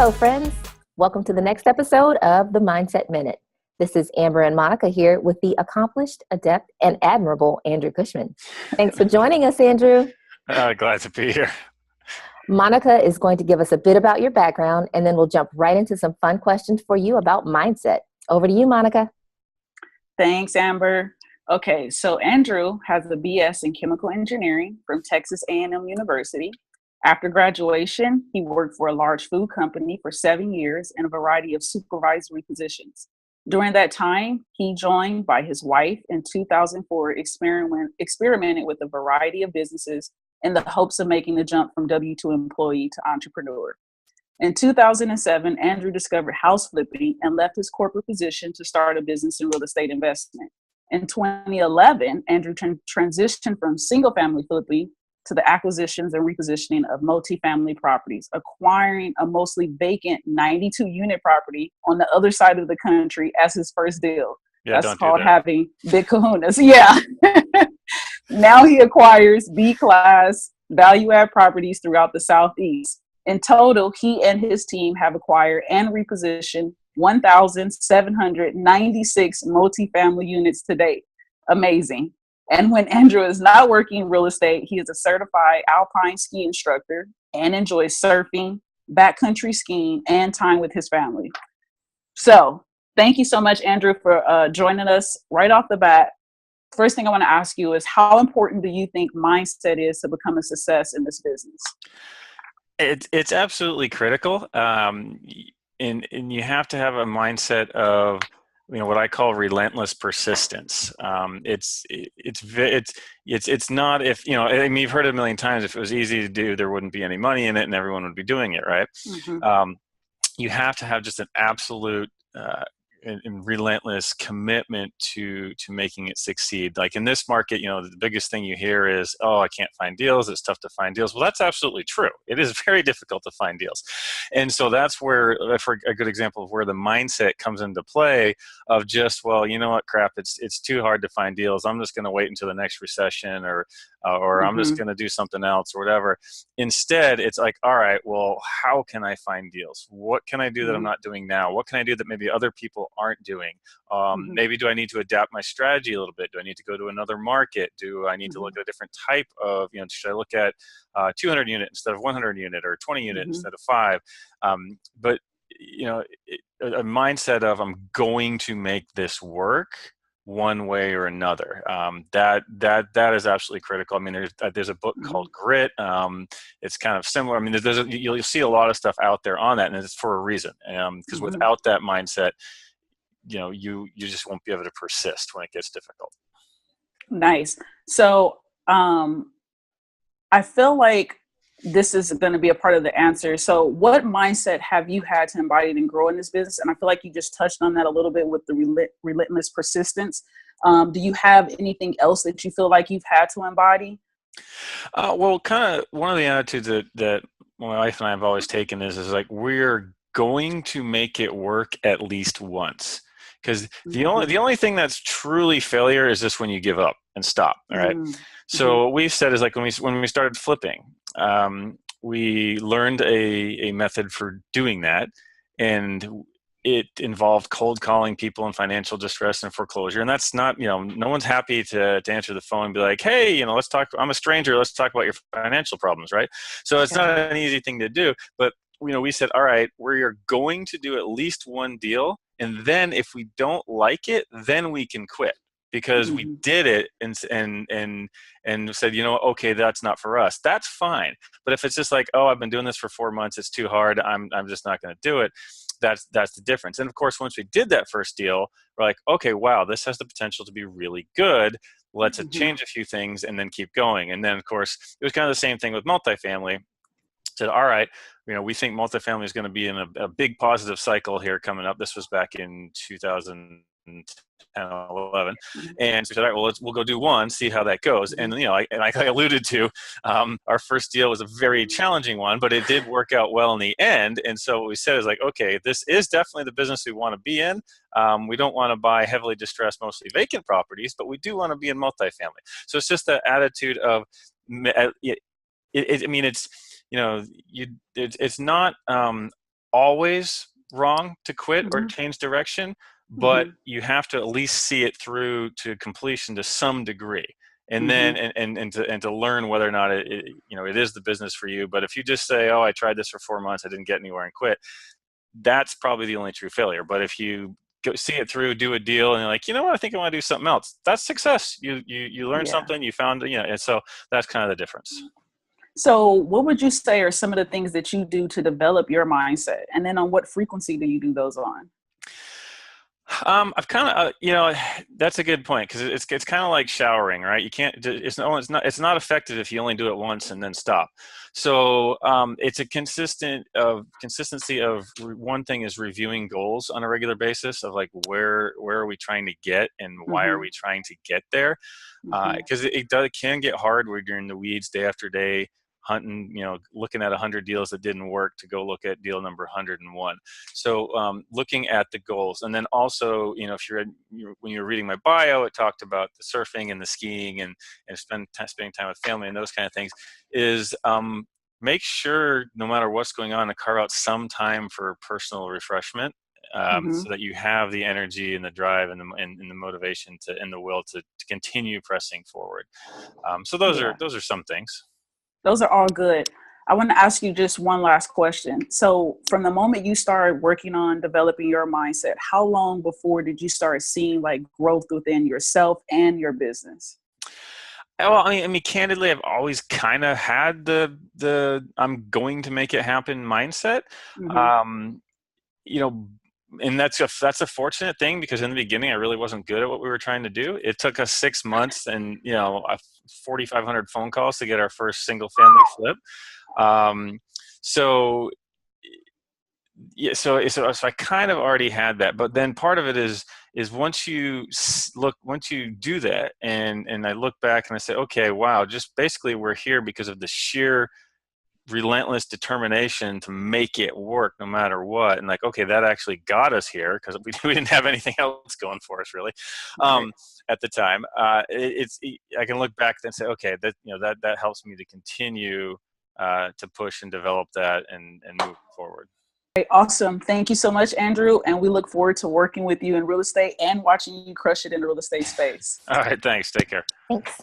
Hello, friends. Welcome to the next episode of the Mindset Minute. This is Amber and Monica here with the accomplished, adept, and admirable Andrew Cushman. Thanks for joining us, Andrew. Glad to be here. Monica is going to give us a bit about your background, and then we'll jump right into some fun questions for you about mindset. Over to you, Monica. Thanks, Amber. Okay, so Andrew has a BS in chemical engineering from Texas A&M University. After graduation, he worked for a large food company for 7 years in a variety of supervisory positions. During that time, he joined by his wife in 2004, experimented with a variety of businesses in the hopes of making the jump from W-2 employee to entrepreneur. In 2007, Andrew discovered house flipping and left his corporate position to start a business in real estate investment. In 2011, Andrew transitioned from single-family flipping to the acquisitions and repositioning of multifamily properties, acquiring a mostly vacant 92-unit property on the other side of the country as his first deal. Yeah, That's called having big kahunas. Yeah. Now he acquires B-class value-add properties throughout the Southeast. In total, he and his team have acquired and repositioned 1,796 multifamily units to date. Amazing. And when Andrew is not working in real estate, he is a certified alpine ski instructor and enjoys surfing, backcountry skiing, and time with his family. So thank you so much, Andrew, for joining us right off the bat. First thing I want to ask you is, how important do you think mindset is to become a success in this business? It's absolutely critical, and you have to have a mindset of, what I call relentless persistence. It's not, if you've heard it a million times. If it was easy to do, there wouldn't be any money in it, and everyone would be doing it, right? Mm-hmm. You have to have just an absolute and relentless commitment to making it succeed. Like in this market, the biggest thing you hear is, "Oh, I can't find deals. It's tough to find deals." Well, that's absolutely true. It is very difficult to find deals. And so that's where, for a good example of where the mindset comes into play of just, well, you know what, crap, it's too hard to find deals. I'm just going to wait until the next recession, or mm-hmm. I'm just going to do something else or whatever. Instead, it's like, all right, well, how can I find deals? What can I do that I'm not doing now? What can I do that maybe other people aren't doing? Maybe do I need to adapt my strategy a little bit? Do I need to go to another market? Do I need to look at a different type of, should I look at 200 unit instead of 100 unit, or 20 unit instead of 5? But a mindset of, I'm going to make this work one way or another. That is absolutely critical. I mean, there's a book called Grit. It's kind of similar. I mean, you'll see a lot of stuff out there on that, and it's for a reason. Because without that mindset, you just won't be able to persist when it gets difficult. Nice. So I feel like this is going to be a part of the answer. So what mindset have you had to embody and grow in this business? And I feel like you just touched on that a little bit with the relentless persistence. Do you have anything else that you feel like you've had to embody? Well, kind of one of the attitudes that my wife and I have always taken is like, we're going to make it work at least once. Because the only thing that's truly failure is just when you give up and stop. All right. So what we've said is, like, when we started flipping, we learned a method for doing that, and it involved cold calling people in financial distress and foreclosure. And that's not, no one's happy to answer the phone and be like, "Hey, let's talk. I'm a stranger. Let's talk about your financial problems," right? So it's not an easy thing to do. But we said, all right, we're going to do at least one deal, and then if we don't like it, then we can quit. Because we did it and said, okay, that's not for us. That's fine. But if it's just like, oh, I've been doing this for 4 months, it's too hard, I'm just not going to do it. That's the difference. And of course, once we did that first deal, we're like, okay, wow, this has the potential to be really good. Let's change a few things and then keep going. And then, of course, it was kind of the same thing with multifamily. Said, all right, we think multifamily is going to be in a big positive cycle here coming up. This was back in 2010, 11. And so we said, all right, well, we'll go do one, see how that goes. And, like I alluded to, our first deal was a very challenging one, but it did work out well in the end. And so what we said is like, okay, this is definitely the business we want to be in. We don't want to buy heavily distressed, mostly vacant properties, but we do want to be in multifamily. So it's just the attitude of, it's not always wrong to quit or Mm-hmm. change direction, but Mm-hmm. you have to at least see it through to completion to some degree. And Mm-hmm. then and to learn whether or not it is the business for you. But if you just say, oh, I tried this for 4 months, I didn't get anywhere and quit, that's probably the only true failure. But if you go see it through, do a deal, and you're like, you know what, I think I want to do something else, that's success. You learned Yeah. something, you found, and so that's kind of the difference. So what would you say are some of the things that you do to develop your mindset? And then on what frequency do you do those on? I've kind of, that's a good point, because it's kind of like showering, right? You can't, it's not effective if you only do it once and then stop. So it's a consistency of one thing is reviewing goals on a regular basis of like where are we trying to get and why are Mm-hmm. we trying to get there? Mm-hmm. Because it can get hard when you're in the weeds day after day, hunting, looking at 100 deals that didn't work to go look at deal number 101. So looking at the goals, and then also, if when you were reading my bio, it talked about the surfing and the skiing and spending time with family and those kind of things, is make sure no matter what's going on to carve out some time for personal refreshment. Mm-hmm. So that you have the energy and the drive and the motivation and the will to continue pressing forward. So those Yeah. are some things. Those are all good. I want to ask you just one last question. So from the moment you started working on developing your mindset, how long before did you start seeing like growth within yourself and your business? Well, I mean, candidly, I've always kind of had the I'm going to make it happen mindset. Mm-hmm. Um, you know, and that's a fortunate thing, because in the beginning I really wasn't good at what we were trying to do. It took us 6 months and 4,500 phone calls to get our first single family flip. Um, so yeah, so I kind of already had that, but then part of it is once you do that, and I look back and I say, okay, wow, just basically we're here because of the sheer relentless determination to make it work no matter what, and like, okay, that actually got us here because we didn't have anything else going for us really Right. at the time. I can look back and say, okay, that helps me to continue to push and develop that and move forward. Awesome. Thank you so much, Andrew. And we look forward to working with you in real estate and watching you crush it in the real estate space. All right, thanks, take care. Thanks.